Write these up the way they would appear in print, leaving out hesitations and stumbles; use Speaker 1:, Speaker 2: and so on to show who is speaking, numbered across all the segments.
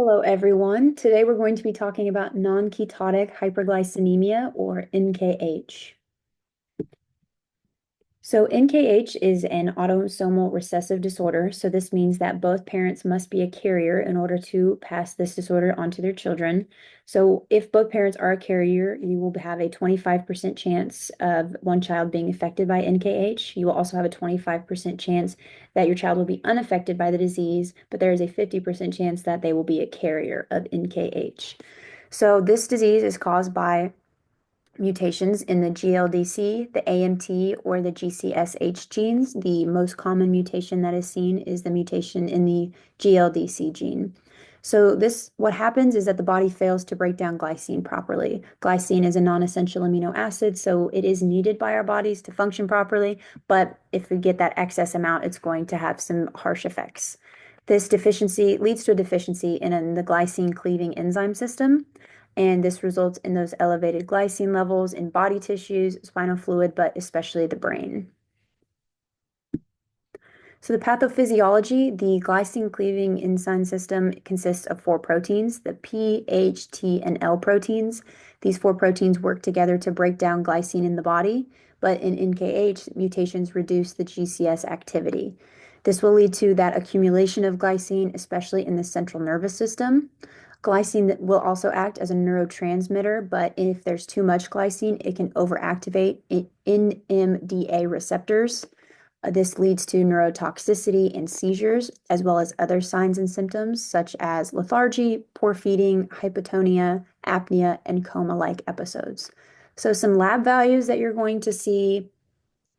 Speaker 1: Hello, everyone. Today we're going to be talking about non-ketotic hyperglycinemia, or NKH. So NKH is an autosomal recessive disorder. So this means that both parents must be a carrier in order to pass this disorder onto their children. So if both parents are a carrier, you will have a 25% chance of one child being affected by NKH. You will also have a 25% chance that your child will be unaffected by the disease, but there is a 50% chance that they will be a carrier of NKH. So this disease is caused by mutations in the GLDC, the AMT, or the GCSH genes. The most common mutation that is seen is the mutation in the GLDC gene. So what happens is that the body fails to break down glycine properly. Glycine is a non-essential amino acid, so it is needed by our bodies to function properly, but if we get that excess amount, it's going to have some harsh effects. This deficiency leads to a deficiency in the glycine cleaving enzyme system, and this results in those elevated glycine levels in body tissues, spinal fluid, but especially the brain. So the pathophysiology, the glycine cleaving enzyme system consists of four proteins, the P, H, T, and L proteins. These four proteins work together to break down glycine in the body, but in NKH, mutations reduce the GCS activity. This will lead to that accumulation of glycine, especially in the central nervous system. Glycine will also act as a neurotransmitter, but if there's too much glycine, it can overactivate NMDA receptors. This leads to neurotoxicity and seizures, as well as other signs and symptoms such as lethargy, poor feeding, hypotonia, apnea, and coma-like episodes. So some lab values that you're going to see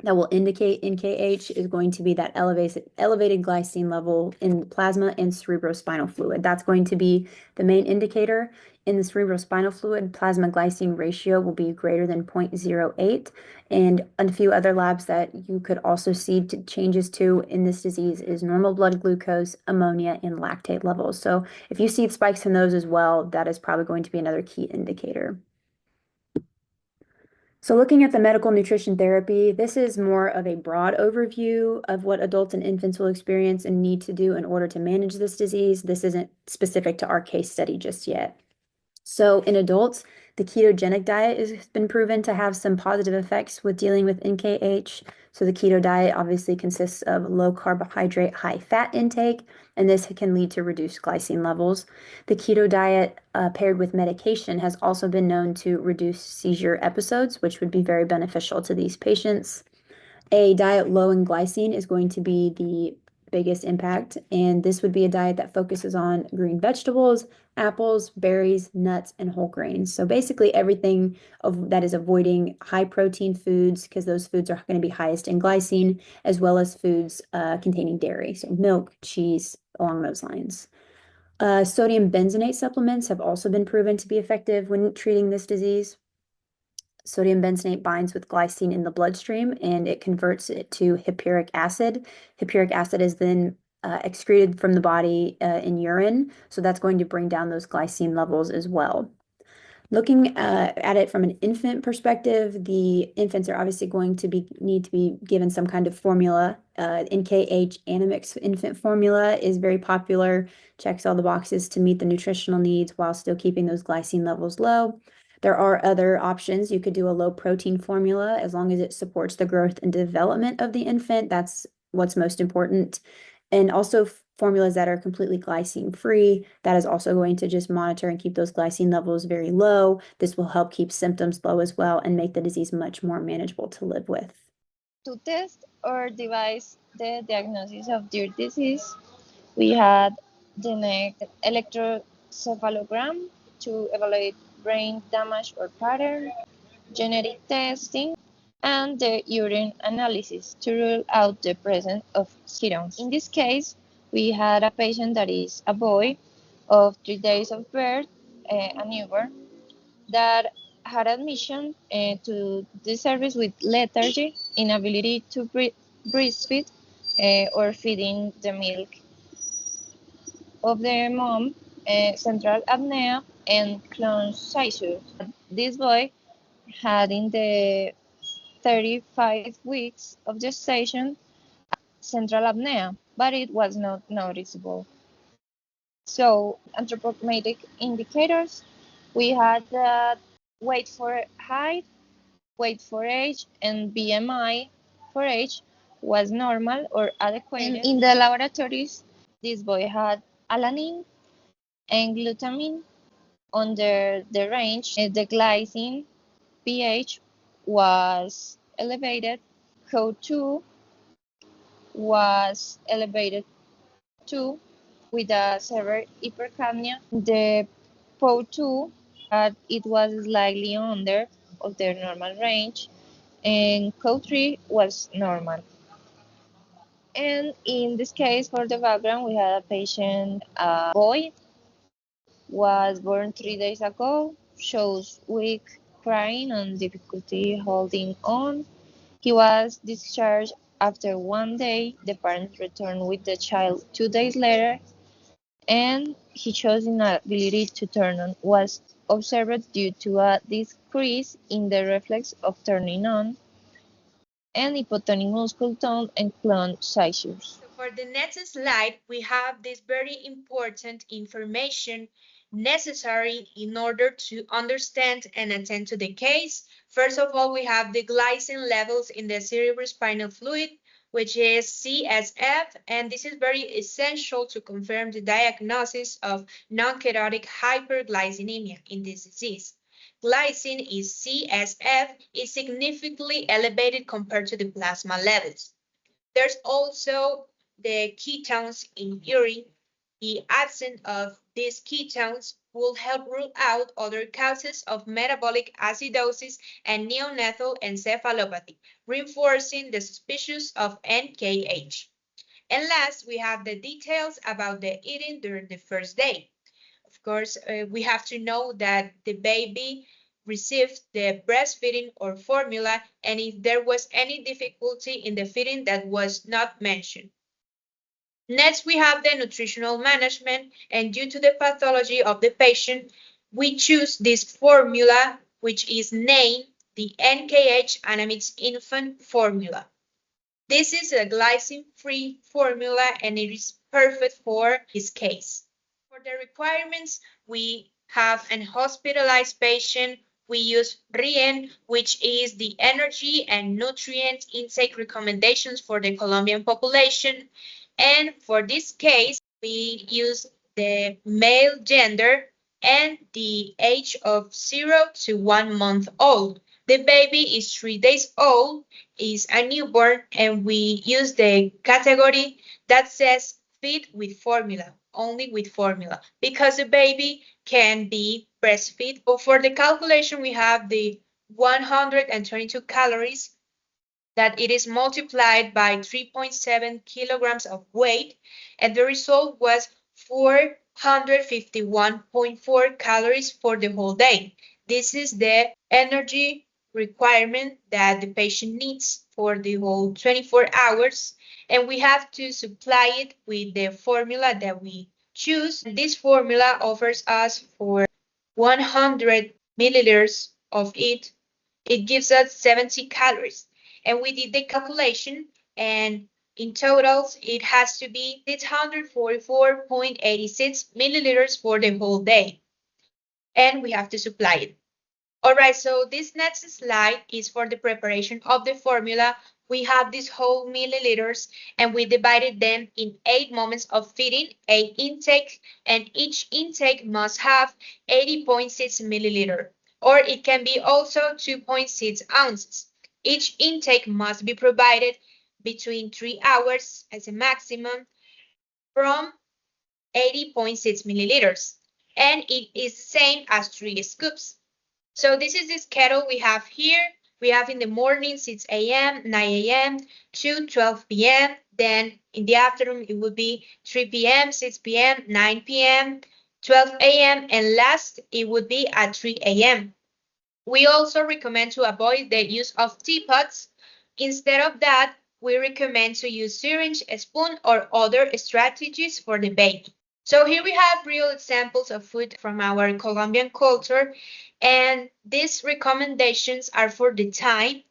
Speaker 1: that will indicate NKH is going to be that elevated glycine level in plasma and cerebrospinal fluid. That's going to be the main indicator. In the cerebrospinal fluid, plasma glycine ratio will be greater than 0.08. And a few other labs that you could also see changes to in this disease is normal blood glucose, ammonia, and lactate levels. So if you see spikes in those as well, that is probably going to be another key indicator. So looking at the medical nutrition therapy, this is more of a broad overview of what adults and infants will experience and need to do in order to manage this disease. This isn't specific to our case study just yet. So in adults, the ketogenic diet has been proven to have some positive effects with dealing with NKH. So the keto diet obviously consists of low carbohydrate, high fat intake, and this can lead to reduced glycine levels. The keto diet paired with medication has also been known to reduce seizure episodes, which would be very beneficial to these patients. A diet low in glycine is going to be the biggest impact, and this would be a diet that focuses on green vegetables, apples, berries, nuts, and whole grains. So basically everything that is avoiding high protein foods, because those foods are going to be highest in glycine, as well as foods containing dairy, so milk, cheese, along those lines. Sodium benzenate supplements have also been proven to be effective when treating this disease. Sodium benzenate binds with glycine in the bloodstream and it converts it to hippuric acid. Hippuric acid is then excreted from the body in urine, so that's going to bring down those glycine levels as well. Looking at it from an infant perspective, the infants are obviously going to need to be given some kind of formula. NKH Animix infant formula is very popular, checks all the boxes to meet the nutritional needs while still keeping those glycine levels low. There are other options. You could do a low protein formula as long as it supports the growth and development of the infant. That's what's most important. And also formulas that are completely glycine free. That is also going to just monitor and keep those glycine levels very low. This will help keep symptoms low as well and make the disease much more manageable to live with.
Speaker 2: To test or devise the diagnosis of their disease, we had the next electrocephalogram to evaluate brain damage or pattern, genetic testing, and the urine analysis to rule out the presence of ketones. In this case, we had a patient that is a boy of 3 days of birth, a newborn, that had admission to the service with lethargy, inability to breastfeed or feeding the milk of the mom, central apnea, and clone seizure. This boy had in the 35 weeks of gestation central apnea, but it was not noticeable. So, anthropometric indicators, we had that weight for height, weight for age, and BMI for age was normal or adequate. And in the laboratories, this boy had alanine and glutamine under the range. The glycine pH was elevated, CO2 was elevated too, with a severe hypercapnia. The PO2 that it was slightly under of their normal range, and CO3 was normal. And in this case, for the background, we had a patient, a boy, was born 3 days ago, shows weak crying and difficulty holding on. He was discharged after 1 day. The parents returned with the child 2 days later, and he shows inability to turn on was observed due to a decrease in the reflex of turning on and hypotonic muscle tone and clone seizures.
Speaker 3: So for the next slide, we have this very important information necessary in order to understand and attend to the case. First of all, we have the glycine levels in the cerebrospinal fluid, which is CSF, and this is very essential to confirm the diagnosis of nonketotic hyperglycinemia in this disease. Glycine is CSF is significantly elevated compared to the plasma levels. There's also the ketones in urine. The absence of these ketones will help rule out other causes of metabolic acidosis and neonatal encephalopathy, reinforcing the suspicions of NKH. And last, we have the details about the eating during the first day. Of course, we have to know that the baby received the breastfeeding or formula, and if there was any difficulty in the feeding that was not mentioned. Next, we have the nutritional management, and due to the pathology of the patient, we choose this formula, which is named the NKH Anamix Infant Formula. This is a glycine-free formula, and it is perfect for this case. For the requirements, we have an hospitalized patient. We use RIEN, which is the energy and nutrient intake recommendations for the Colombian population. And for this case, we use the male gender and the age of 0 to 1 month old. The baby is 3 days old, is a newborn, and we use the category that says feed with formula, only with formula, because the baby can be breastfed. So for the calculation, we have the 122 calories that it is multiplied by 3.7 kilograms of weight, and the result was 451.4 calories for the whole day. This is the energy requirement that the patient needs for the whole 24 hours, and we have to supply it with the formula that we choose. This formula offers us for 100 milliliters of it. It gives us 70 calories. And we did the calculation, and in total, it has to be 644.86 milliliters for the whole day. And we have to supply it. All right, so this next slide is for the preparation of the formula. We have these whole milliliters, and we divided them in 8 moments of feeding, 8 intake, and each intake must have 80.6 milliliter, or it can be also 2.6 ounces. Each intake must be provided between 3 hours as a maximum from 80.6 milliliters, and it is the same as 3 scoops. So this is the schedule we have here. We have in the morning 6 a.m., 9 a.m. to 12 p.m. Then in the afternoon, it would be 3 p.m., 6 p.m., 9 p.m., 12 a.m., and last, it would be at 3 a.m. We also recommend to avoid the use of teapots. Instead of that, we recommend to use syringe, a spoon, or other strategies for the baby. So here we have real examples of food from our Colombian culture, and these recommendations are for the time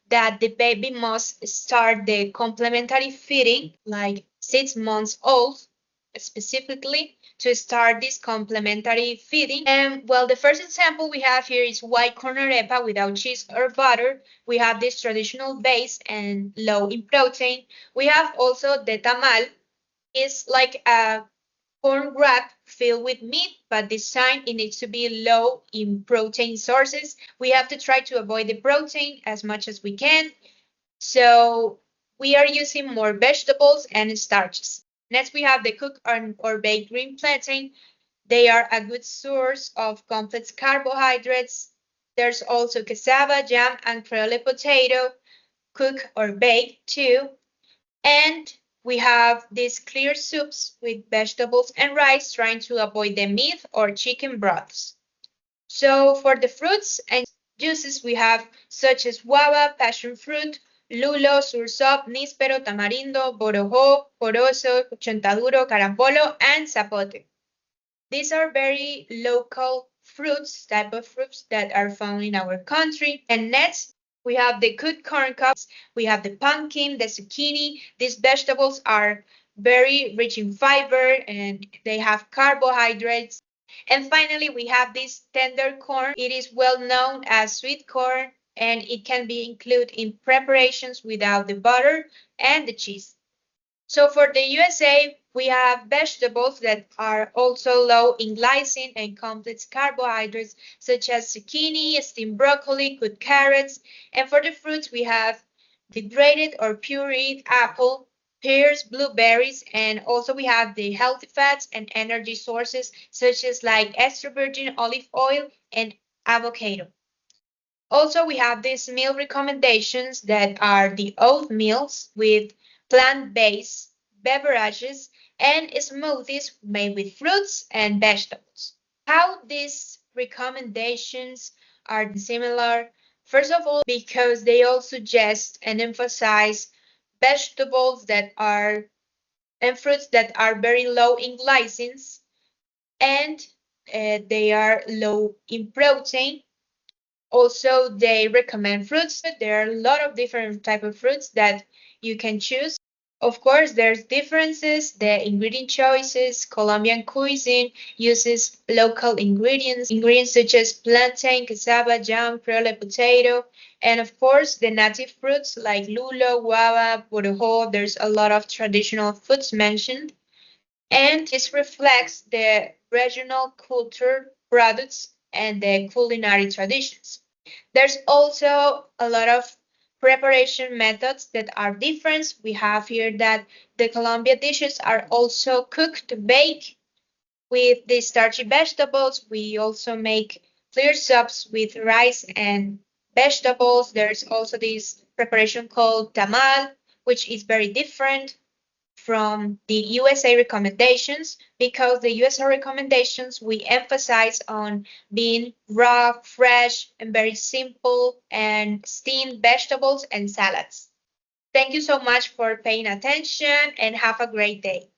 Speaker 3: that the baby must start the complementary feeding, like 6 months old, specifically to start this complementary feeding. And well, the first example we have here is white corn arepa without cheese or butter. We have this traditional base and low in protein. We have also the tamal, is like a corn wrap filled with meat, but this time it needs to be low in protein sources. We have to try to avoid the protein as much as we can. So we are using more vegetables and starches. Next, we have the cooked or baked green plantain. They are a good source of complex carbohydrates. There's also cassava, jam, and creole potato, cooked or baked too. And we have these clear soups with vegetables and rice, trying to avoid the meat or chicken broths. So for the fruits and juices, we have such as guava, passion fruit, lulo, sursop, níspero, tamarindo, borojó, corozo, chontaduro, carapolo, and zapote. These are very local fruits, type of fruits that are found in our country. And next, we have the good corn cobs, we have the pumpkin, the zucchini. These vegetables are very rich in fiber and they have carbohydrates. And finally, we have this tender corn. It is well known as sweet corn and it can be included in preparations without the butter and the cheese. So for the USA, we have vegetables that are also low in glycine and complex carbohydrates, such as zucchini, steamed broccoli, cooked carrots. And for the fruits, we have the grated or pureed apple, pears, blueberries, and also we have the healthy fats and energy sources, such as like extra virgin olive oil and avocado. Also, we have these meal recommendations that are the oat meals with plant-based beverages and smoothies made with fruits and vegetables. How these recommendations are similar? First of all, because they all suggest and emphasize vegetables that are and fruits that are very low in glycines and they are low in protein. Also, they recommend fruits. There are a lot of different type of fruits that you can choose. Of course, there's differences. The ingredient choices, Colombian cuisine uses local ingredients such as plantain, cassava, jam, creole potato, and of course, the native fruits like lulo, guava, borojó. There's a lot of traditional foods mentioned. And this reflects the regional culture, products, and the culinary traditions. There's also a lot of preparation methods that are different. We have here that the Colombia dishes are also cooked, baked with the starchy vegetables. We also make clear soups with rice and vegetables. There's also this preparation called tamal, which is very different from the USA recommendations because the USA recommendations we emphasize on being raw, fresh, and very simple and steamed vegetables and salads. Thank you so much for paying attention and have a great day.